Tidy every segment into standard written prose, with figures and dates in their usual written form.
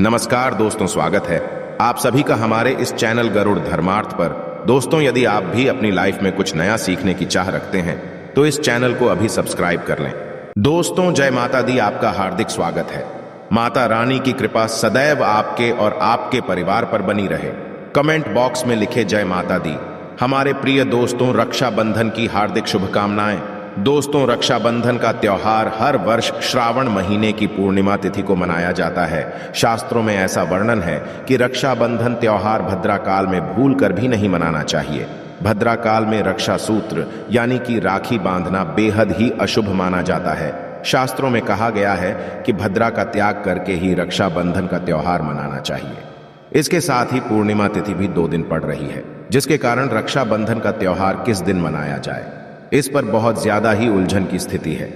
नमस्कार दोस्तों, स्वागत है आप सभी का हमारे इस चैनल गरुड़ धर्मार्थ पर। दोस्तों, यदि आप भी अपनी लाइफ में कुछ नया सीखने की चाह रखते हैं तो इस चैनल को अभी सब्सक्राइब कर लें। दोस्तों, जय माता दी, आपका हार्दिक स्वागत है। माता रानी की कृपा सदैव आपके और आपके परिवार पर बनी रहे। कमेंट बॉक्स में लिखे जय माता दी। हमारे प्रिय दोस्तों, रक्षाबंधन की हार्दिक शुभकामनाएं। दोस्तों, रक्षाबंधन का त्योहार हर वर्ष श्रावण महीने की पूर्णिमा तिथि को मनाया जाता है। शास्त्रों में ऐसा वर्णन है कि रक्षाबंधन त्योहार भद्रा काल में भूल कर भी नहीं मनाना चाहिए। भद्रा काल में रक्षा सूत्र यानी कि राखी बांधना बेहद ही अशुभ माना जाता है। शास्त्रों में कहा गया है कि भद्रा का त्याग करके ही रक्षाबंधन का त्योहार मनाना चाहिए। इसके साथ ही पूर्णिमा तिथि भी 2 दिन पड़ रही है, जिसके कारण रक्षाबंधन का त्योहार किस दिन मनाया जाए, इस पर बहुत ज्यादा ही उलझन की स्थिति है।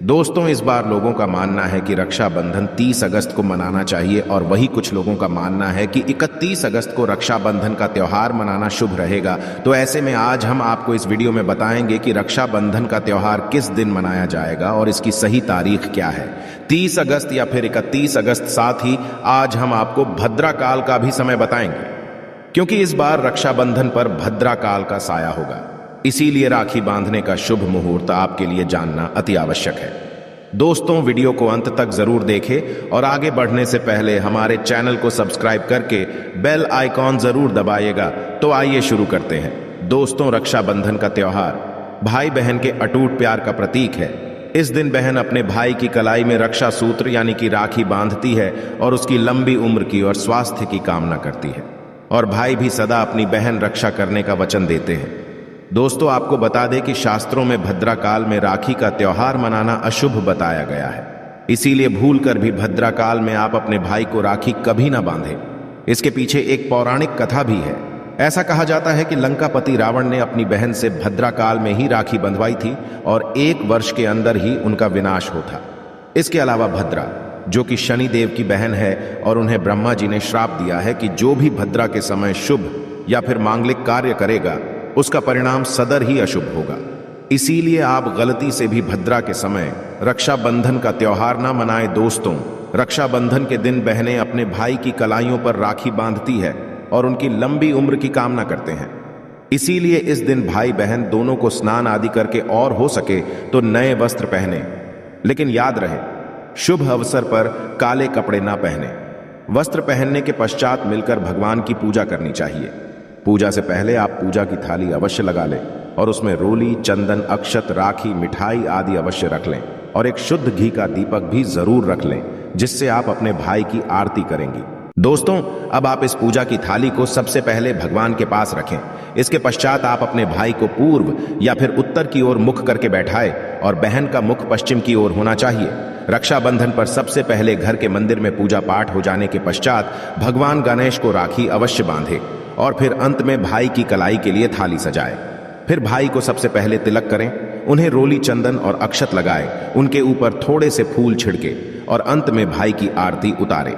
दोस्तों, इस बार लोगों का मानना है कि रक्षाबंधन 30 अगस्त को मनाना चाहिए और वही कुछ लोगों का मानना है कि 31 अगस्त को रक्षाबंधन का त्योहार मनाना शुभ रहेगा। तो ऐसे में आज हम आपको इस वीडियो में बताएंगे कि रक्षाबंधन का त्योहार किस दिन मनाया जाएगा और इसकी सही तारीख क्या है, 30 अगस्त या फिर 31 अगस्त। साथ ही आज हम आपको भद्रा काल का भी समय बताएंगे, क्योंकि इस बार रक्षाबंधन पर भद्रा काल का साया होगा। इसीलिए राखी बांधने का शुभ मुहूर्त आपके लिए जानना अति आवश्यक है। दोस्तों, वीडियो को अंत तक जरूर देखें और आगे बढ़ने से पहले हमारे चैनल को सब्सक्राइब करके बेल आइकॉन जरूर दबाइएगा। तो आइए शुरू करते हैं। दोस्तों, रक्षाबंधन का त्योहार भाई बहन के अटूट प्यार का प्रतीक है। इस दिन बहन अपने भाई की कलाई में रक्षा सूत्र यानी कि राखी बांधती है और उसकी लंबी उम्र की और स्वास्थ्य की कामना करती है, और भाई भी सदा अपनी बहन रक्षा करने का वचन देते हैं। दोस्तों, आपको बता दें कि शास्त्रों में भद्रा काल में राखी का त्योहार मनाना अशुभ बताया गया है। इसीलिए भूलकर भी भद्रा काल में आप अपने भाई को राखी कभी ना बांधें। इसके पीछे एक पौराणिक कथा भी है। ऐसा कहा जाता है कि लंकापति रावण ने अपनी बहन से भद्रा काल में ही राखी बंधवाई थी और 1 वर्ष के अंदर ही उनका विनाश होता। इसके अलावा भद्रा, जो कि शनि देव की बहन है, और उन्हें ब्रह्मा जी ने श्राप दिया है कि जो भी भद्रा के समय शुभ या फिर मांगलिक कार्य करेगा उसका परिणाम सदर ही अशुभ होगा। इसीलिए आप गलती से भी भद्रा के समय रक्षाबंधन का त्योहार ना मनाएं। दोस्तों, रक्षाबंधन के दिन बहनें अपने भाई की कलाइयों पर राखी बांधती है और उनकी लंबी उम्र की कामना करते हैं। इसीलिए इस दिन भाई बहन दोनों को स्नान आदि करके और हो सके तो नए वस्त्र पहने, लेकिन याद रहे शुभ अवसर पर काले कपड़े ना पहने। वस्त्र पहनने के पश्चात मिलकर भगवान की पूजा करनी चाहिए। पूजा से पहले आप पूजा की थाली अवश्य लगा लें और उसमें रोली, चंदन, अक्षत, राखी, मिठाई आदि अवश्य रख लें और एक शुद्ध घी का दीपक भी जरूर रख लें, जिससे आप अपने भाई की आरती करेंगी। दोस्तों, अब आप इस पूजा की थाली को सबसे पहले भगवान के पास रखें। इसके पश्चात आप अपने भाई को पूर्व या फिर उत्तर की ओर मुख करके बैठाएं और बहन का मुख पश्चिम की ओर होना चाहिए। रक्षाबंधन पर सबसे पहले घर के मंदिर में पूजा पाठ हो जाने के पश्चात भगवान गणेश को राखी अवश्य बांधे और फिर अंत में भाई की कलाई के लिए थाली सजाए। फिर भाई को सबसे पहले तिलक करें, उन्हें रोली, चंदन और अक्षत लगाए, उनके ऊपर थोड़े से फूल छिड़के और अंत में भाई की आरती उतारे।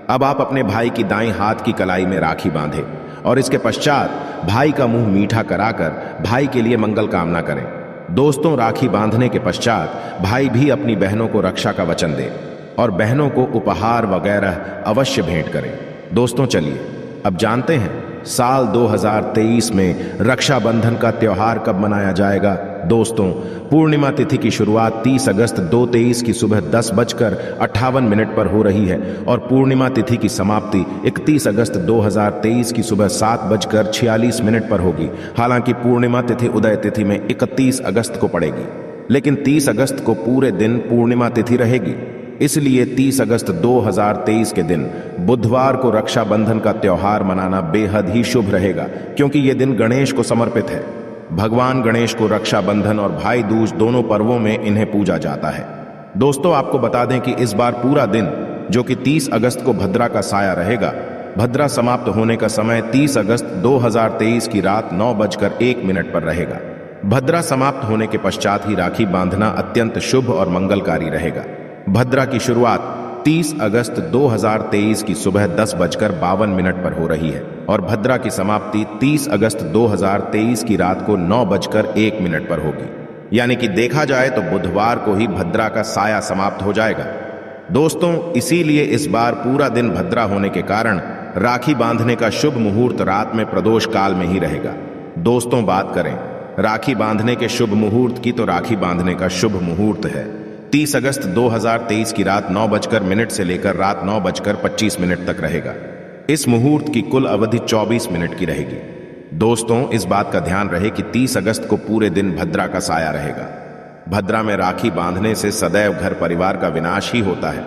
अब आप अपने भाई की दाईं हाथ की कलाई में राखी बांधे और इसके पश्चात भाई का मुंह मीठा कराकर भाई के लिए मंगल कामना करें। दोस्तों, राखी बांधने के पश्चात भाई भी अपनी बहनों को रक्षा का वचन दे और बहनों को उपहार वगैरह अवश्य भेंट करें। दोस्तों, चलिए अब जानते हैं साल 2023 में रक्षाबंधन का त्योहार कब मनाया जाएगा। दोस्तों, पूर्णिमा तिथि की शुरुआत 30 अगस्त 2023 की सुबह 10:58 पर हो रही है और पूर्णिमा तिथि की समाप्ति 31 अगस्त 2023 की सुबह 7:46 पर होगी। हालांकि पूर्णिमा तिथि उदय तिथि में 31 अगस्त को पड़ेगी, लेकिन 30 अगस्त को पूरे दिन पूर्णिमा तिथि रहेगी। इसलिए 30 अगस्त 2023 के दिन बुधवार को रक्षाबंधन का त्योहार मनाना बेहद ही शुभ रहेगा, क्योंकि यह दिन गणेश को समर्पित है। भगवान गणेश को रक्षाबंधन और भाई दूज दोनों पर्वों में इन्हें पूजा जाता है। दोस्तों, आपको बता दें कि इस बार पूरा दिन, जो कि 30 अगस्त को भद्रा का साया रहेगा, भद्रा समाप्त होने का समय 30 अगस्त 2023 की रात 9:01 पर रहेगा। भद्रा समाप्त होने के पश्चात ही राखी बांधना अत्यंत शुभ और मंगलकारी रहेगा। भद्रा की शुरुआत 30 अगस्त 2023 की सुबह 10:52 पर हो रही है और भद्रा की समाप्ति 30 अगस्त 2023 की रात को 9:01 पर होगी। यानी कि देखा जाए तो बुधवार को ही भद्रा का साया समाप्त हो जाएगा। दोस्तों, इसीलिए इस बार पूरा दिन भद्रा होने के कारण राखी बांधने का शुभ मुहूर्त रात में प्रदोष काल में ही रहेगा। दोस्तों, बात करें राखी बांधने के शुभ मुहूर्त की, तो राखी बांधने का शुभ मुहूर्त है 30 अगस्त 2023 की रात 9:00 से लेकर रात 9:25 तक रहेगा। इस मुहूर्त की कुल अवधि 24 मिनट की रहेगी। दोस्तों, इस बात का ध्यान रहे कि 30 अगस्त को पूरे दिन भद्रा का साया रहेगा। भद्रा में राखी बांधने से सदैव घर परिवार का विनाश ही होता है।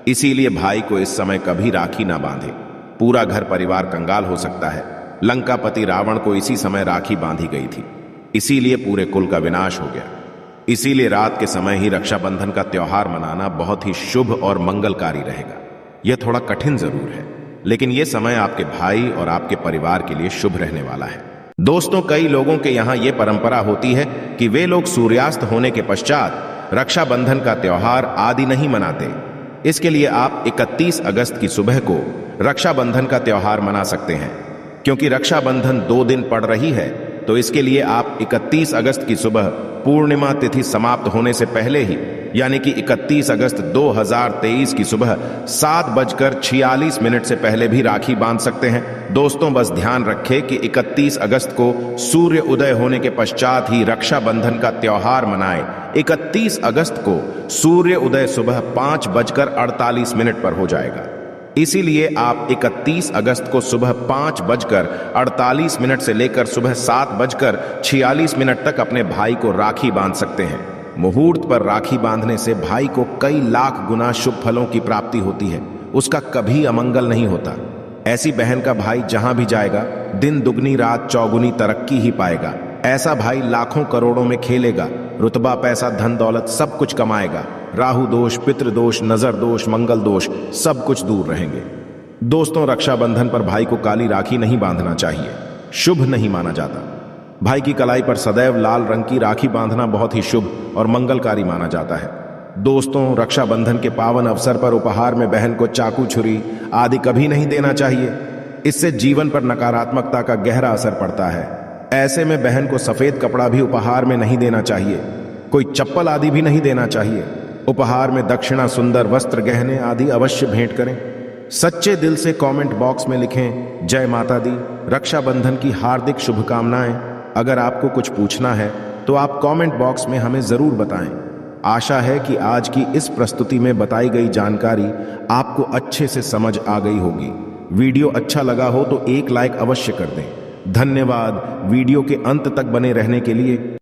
इसीलिए भाई को इस समय कभी राखी ना बांधे, पूरा घर परिवार कंगाल हो सकता है। लंकापति रावण को इसी समय राखी बांधी गई थी, इसीलिए पूरे कुल का विनाश हो गया। इसीलिए रात के समय ही रक्षाबंधन का त्योहार मनाना बहुत ही शुभ और मंगलकारी रहेगा। यह थोड़ा कठिन जरूर है, लेकिन यह समय आपके भाई और आपके परिवार के लिए शुभ रहने वाला है। दोस्तों, कई लोगों के यहाँ यह परंपरा होती है कि वे लोग सूर्यास्त होने के पश्चात रक्षाबंधन का त्योहार आदि नहीं मनाते। इसके लिए आप 31 अगस्त की सुबह को रक्षाबंधन का त्योहार मना सकते हैं। क्योंकि रक्षाबंधन 2 दिन पड़ रही है, तो इसके लिए आप 31 अगस्त की सुबह पूर्णिमा तिथि समाप्त होने से पहले ही, यानी कि 31 अगस्त 2023 की सुबह 7:46 से पहले भी राखी बांध सकते हैं। दोस्तों, बस ध्यान रखें कि 31 अगस्त को सूर्य उदय होने के पश्चात ही रक्षाबंधन का त्योहार मनाएं। 31 अगस्त को सूर्य उदय सुबह 5:48 पर हो जाएगा। इसीलिए आप 31 अगस्त को सुबह 5:48 से लेकर सुबह 7:46 तक अपने भाई को राखी बांध सकते हैं। मुहूर्त पर राखी बांधने से भाई को कई लाख गुना शुभ फलों की प्राप्ति होती है, उसका कभी अमंगल नहीं होता। ऐसी बहन का भाई जहां भी जाएगा, दिन दुगनी रात चौगुनी तरक्की ही पाएगा। ऐसा भाई लाखों करोड़ों में खेलेगा, रुतबा पैसा धन दौलत सब कुछ कमाएगा। राहु दोष, पितृदोष, नजर दोष, मंगल दोष सब कुछ दूर रहेंगे। दोस्तों, रक्षाबंधन पर भाई को काली राखी नहीं बांधना चाहिए, शुभ नहीं माना जाता। भाई की कलाई पर सदैव लाल रंग की राखी बांधना बहुत ही शुभ और मंगलकारी माना जाता है। दोस्तों, रक्षाबंधन के पावन अवसर पर उपहार में बहन को चाकू, छुरी आदि कभी नहीं देना चाहिए। इससे जीवन पर नकारात्मकता का गहरा असर पड़ता है। ऐसे में बहन को सफेद कपड़ा भी उपहार में नहीं देना चाहिए, कोई चप्पल आदि भी नहीं देना चाहिए। उपहार में दक्षिणा, सुंदर वस्त्र, गहने आदि अवश्य भेंट करें। सच्चे दिल से कमेंट बॉक्स में लिखें जय माता दी, रक्षाबंधन की हार्दिक शुभकामनाएं। अगर आपको कुछ पूछना है तो आप कमेंट बॉक्स में हमें जरूर बताएं। आशा है कि आज की इस प्रस्तुति में बताई गई जानकारी आपको अच्छे से समझ आ गई होगी। वीडियो अच्छा लगा हो तो एक लाइक अवश्य कर दें। धन्यवाद वीडियो के अंत तक बने रहने के लिए।